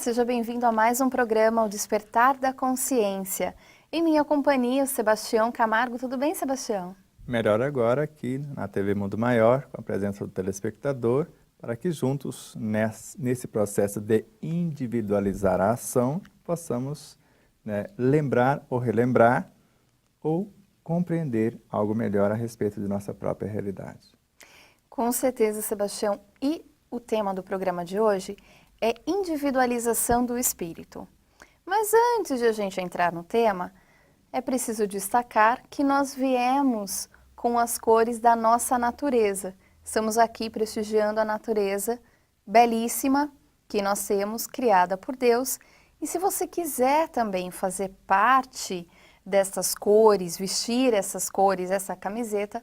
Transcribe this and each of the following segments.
seja bem-vindo a mais um programa, O Despertar da Consciência. Em minha companhia, o Sebastião Camargo. Tudo bem, Sebastião? Melhor agora aqui na TV Mundo Maior, com a presença do telespectador, para que juntos, nesse processo de individualizar a ação, possamos lembrar ou relembrar ou compreender algo melhor a respeito de nossa própria realidade. Com certeza, Sebastião. E o tema do programa de hoje é individualização do espírito. Mas antes de a gente entrar no tema, é preciso destacar que nós viemos com as cores da nossa natureza. Estamos aqui prestigiando a natureza belíssima que nós temos, criada por Deus. E se você quiser também fazer parte dessas cores, vestir essas cores, essa camiseta,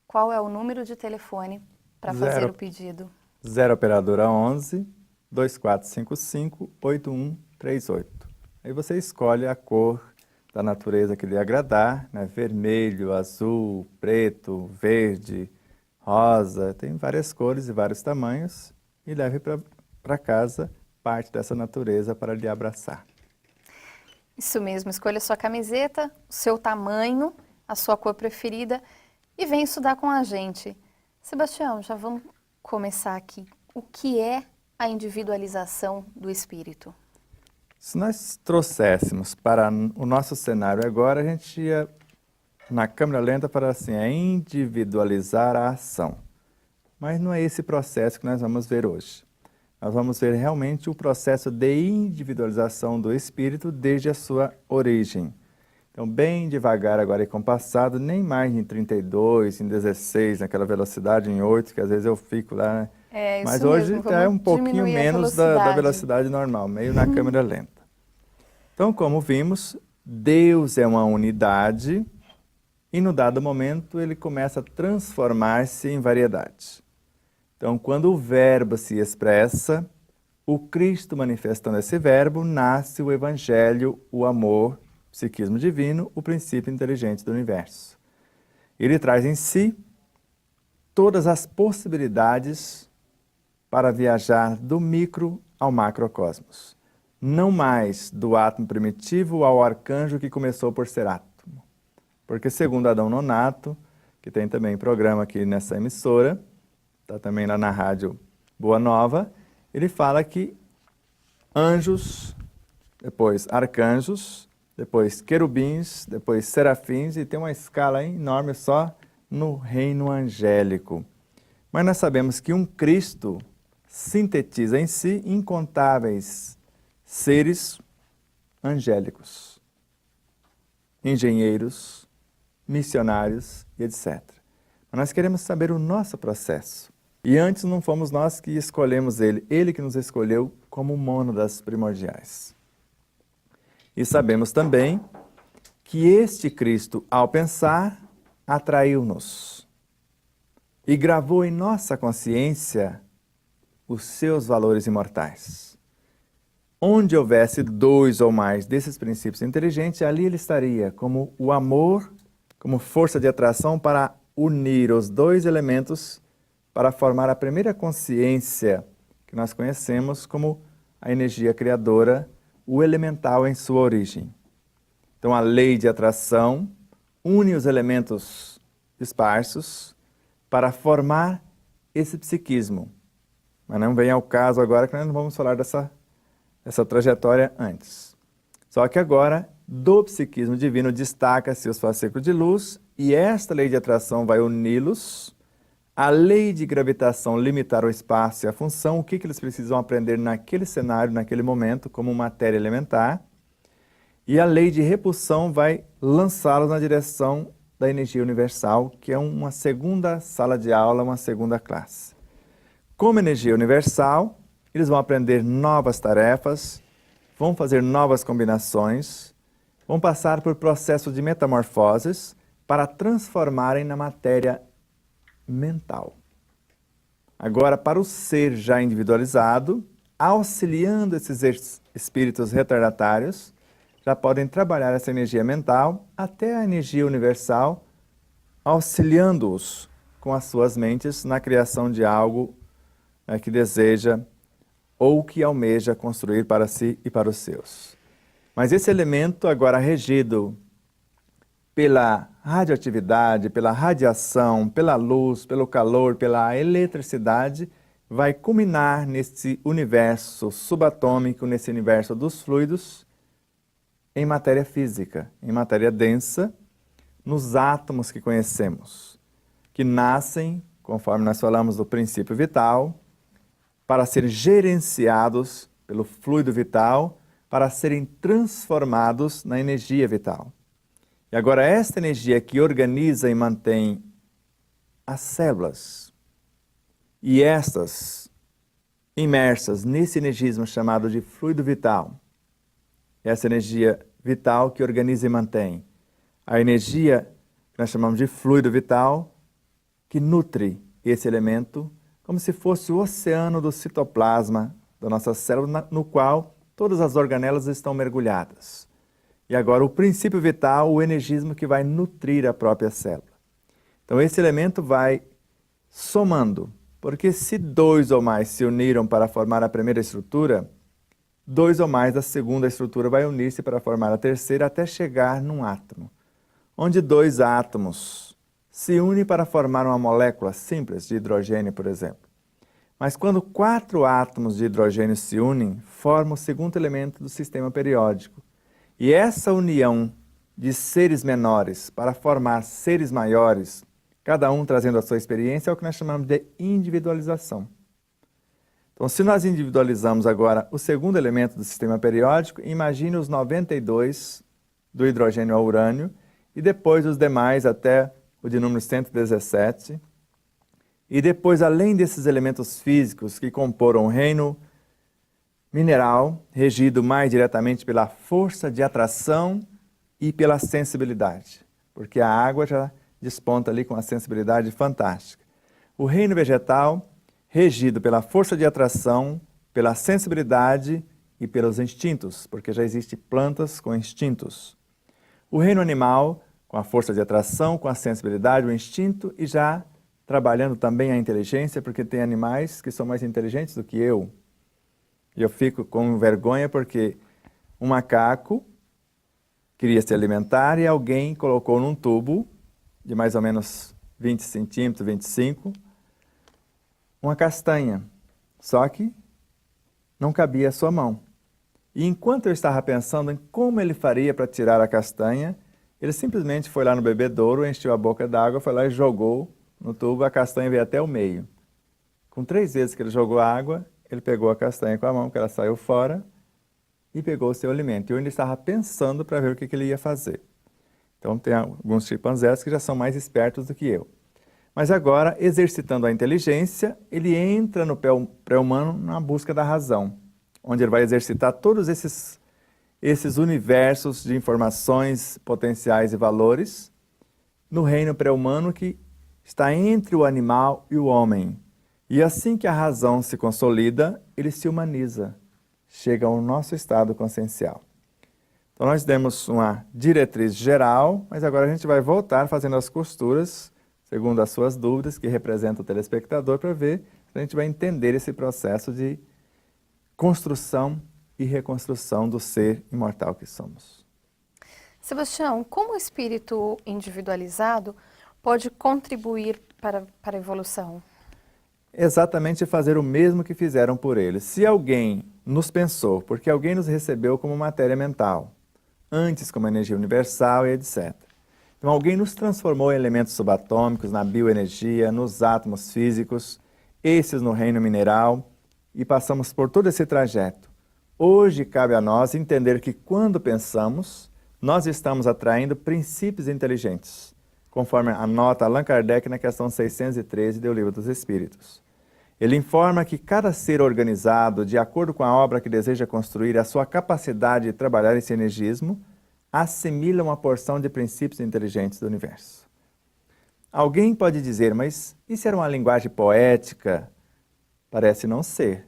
qual é o número de telefone para fazer o pedido? 0 operadora 11 2455 8138. Aí você escolhe a cor da natureza que lhe agradar, né? Vermelho, azul, preto, verde, rosa, tem várias cores e vários tamanhos, e leve para casa parte dessa natureza para lhe abraçar. Isso mesmo, escolha a sua camiseta, o seu tamanho, a sua cor preferida e vem estudar com a gente. Sebastião, já vamos começar aqui. O que é a individualização do espírito? Se nós trouxéssemos para o nosso cenário agora, a gente ia, na câmera lenta, para assim, individualizar a ação. Mas não é esse processo que nós vamos ver hoje. Nós vamos ver realmente o processo de individualização do espírito desde a sua origem. Então, bem devagar agora e compassado, nem mais em 32, em 16, naquela velocidade, em 8, que às vezes eu fico lá, né? Mas hoje é um pouquinho menos da velocidade normal, meio na câmera lenta. Então, como vimos, Deus é uma unidade e no dado momento ele começa a transformar-se em variedade. Então, quando o verbo se expressa, o Cristo manifestando esse verbo, nasce o Evangelho, o amor, o psiquismo divino, o princípio inteligente do universo. Ele traz em si todas as possibilidades para viajar do micro ao macrocosmos. Não mais do átomo primitivo ao arcanjo que começou por ser átomo. Porque segundo Adão Nonato, que tem também programa aqui nessa emissora, está também lá na rádio Boa Nova, ele fala que anjos, depois arcanjos, depois querubins, depois serafins, e tem uma escala enorme só no reino angélico. Mas nós sabemos que um Cristo sintetiza em si incontáveis seres angélicos, engenheiros, missionários e etc. Mas nós queremos saber o nosso processo. E antes não fomos nós que escolhemos ele que nos escolheu como mônadas primordiais. E sabemos também que este Cristo, ao pensar, atraiu-nos e gravou em nossa consciência os seus valores imortais. Onde houvesse 2 ou mais desses princípios inteligentes, ali ele estaria como o amor, como força de atração para unir os 2 elementos para formar a primeira consciência que nós conhecemos como a energia criadora, o elemental em sua origem. Então a lei de atração une os elementos esparsos para formar esse psiquismo. Mas não vem ao caso agora que nós não vamos falar dessa trajetória antes. Só que agora, do psiquismo divino, destaca-se os fascículos de luz e esta lei de atração vai uni-los. A lei de gravitação limitar o espaço e a função, o que eles precisam aprender naquele cenário, naquele momento, como matéria elementar. E a lei de repulsão vai lançá-los na direção da energia universal, que é uma segunda sala de aula, uma segunda classe. Como energia universal, eles vão aprender novas tarefas, vão fazer novas combinações, vão passar por processo de metamorfoses para transformarem na matéria mental. Agora, para o ser já individualizado, auxiliando esses espíritos retardatários, já podem trabalhar essa energia mental até a energia universal, auxiliando-os com as suas mentes na criação de algo que deseja ou que almeja construir para si e para os seus. Mas esse elemento, agora regido pela radioatividade, pela radiação, pela luz, pelo calor, pela eletricidade, vai culminar nesse universo subatômico, nesse universo dos fluidos, em matéria física, em matéria densa, nos átomos que conhecemos, que nascem, conforme nós falamos do princípio vital, para serem gerenciados pelo fluido vital, para serem transformados na energia vital. E agora esta energia que organiza e mantém as células, e estas imersas nesse energismo chamado de fluido vital, essa energia vital que organiza e mantém, a energia que nós chamamos de fluido vital, que nutre esse elemento, como se fosse o oceano do citoplasma da nossa célula, no qual todas as organelas estão mergulhadas. E agora o princípio vital, o energismo que vai nutrir a própria célula. Então esse elemento vai somando, porque se dois ou mais se uniram para formar a primeira estrutura, dois ou mais da segunda estrutura vai unir-se para formar a terceira até chegar num átomo, onde dois átomos se unem para formar uma molécula simples de hidrogênio, por exemplo. Mas quando 4 átomos de hidrogênio se unem, forma o segundo elemento do sistema periódico. E essa união de seres menores para formar seres maiores, cada um trazendo a sua experiência, é o que nós chamamos de individualização. Então, se nós individualizamos agora o segundo elemento do sistema periódico, imagine os 92 do hidrogênio ao urânio, e depois os demais até o de número 117. E depois, além desses elementos físicos que comporam o reino mineral, regido mais diretamente pela força de atração e pela sensibilidade, porque a água já desponta ali com uma sensibilidade fantástica. O reino vegetal, regido pela força de atração, pela sensibilidade e pelos instintos, porque já existem plantas com instintos. O reino animal, com a força de atração, com a sensibilidade, o instinto, e já trabalhando também a inteligência, porque tem animais que são mais inteligentes do que eu. E eu fico com vergonha porque um macaco queria se alimentar e alguém colocou num tubo de mais ou menos 20 centímetros, 25, uma castanha, só que não cabia a sua mão. E enquanto eu estava pensando em como ele faria para tirar a castanha, ele simplesmente foi lá no bebedouro, encheu a boca d'água, foi lá e jogou no tubo, a castanha veio até o meio. Com 3 vezes que ele jogou a água, ele pegou a castanha com a mão, que ela saiu fora, e pegou o seu alimento. E eu ainda estava pensando para ver o que ele ia fazer. Então tem alguns chimpanzés que já são mais espertos do que eu. Mas agora, exercitando a inteligência, ele entra no pré-humano na busca da razão, onde ele vai exercitar todos esses universos de informações, potenciais e valores, no reino pré-humano que está entre o animal e o homem. E assim que a razão se consolida, ele se humaniza, chega ao nosso estado consciencial. Então nós demos uma diretriz geral, mas agora a gente vai voltar fazendo as costuras, segundo as suas dúvidas, que representa o telespectador, para ver se a gente vai entender esse processo de construção e reconstrução do ser imortal que somos. Sebastião, como o espírito individualizado pode contribuir para a evolução? Exatamente fazer o mesmo que fizeram por eles. Se alguém nos pensou, porque alguém nos recebeu como matéria mental, antes como energia universal e etc. Então alguém nos transformou em elementos subatômicos, na bioenergia, nos átomos físicos, esses no reino mineral, e passamos por todo esse trajeto. Hoje cabe a nós entender que quando pensamos, nós estamos atraindo princípios inteligentes, conforme anota Allan Kardec na questão 613 do Livro dos Espíritos. Ele informa que cada ser organizado, de acordo com a obra que deseja construir, a sua capacidade de trabalhar esse energismo, assimila uma porção de princípios inteligentes do universo. Alguém pode dizer, mas isso era uma linguagem poética? Parece não ser,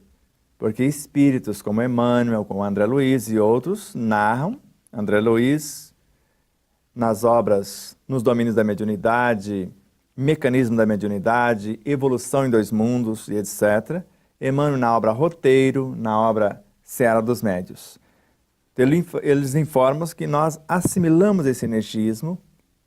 porque espíritos como Emmanuel, como André Luiz e outros narram, André Luiz, nas obras Nos Domínios da Mediunidade, Mecanismo da Mediunidade, Evolução em 2 Mundos e etc., Emmanuel na obra Roteiro, na obra Seara dos Médios. Eles informam que nós assimilamos esse energismo,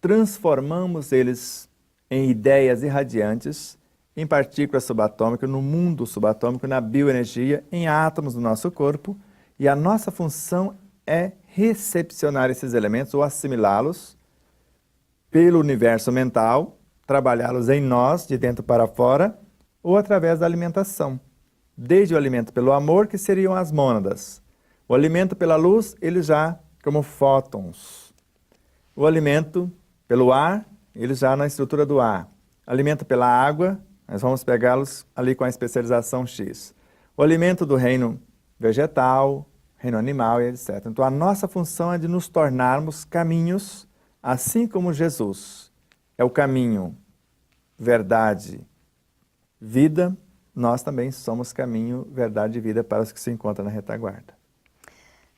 transformamos eles em ideias irradiantes, em partículas subatômicas, no mundo subatômico, na bioenergia, em átomos do nosso corpo, e a nossa função é recepcionar esses elementos ou assimilá-los pelo universo mental, trabalhá-los em nós, de dentro para fora, ou através da alimentação. Desde o alimento pelo amor, que seriam as mônadas. O alimento pela luz, eles já como fótons. O alimento pelo ar, eles já na estrutura do ar. Alimento pela água, nós vamos pegá-los ali com a especialização X. O alimento do reino vegetal, reino animal e etc. Então a nossa função é de nos tornarmos caminhos, assim como Jesus é o caminho, verdade, vida, nós também somos caminho, verdade e vida para os que se encontram na retaguarda.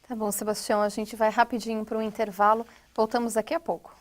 Tá bom, Sebastião, a gente vai rapidinho para um intervalo, voltamos daqui a pouco.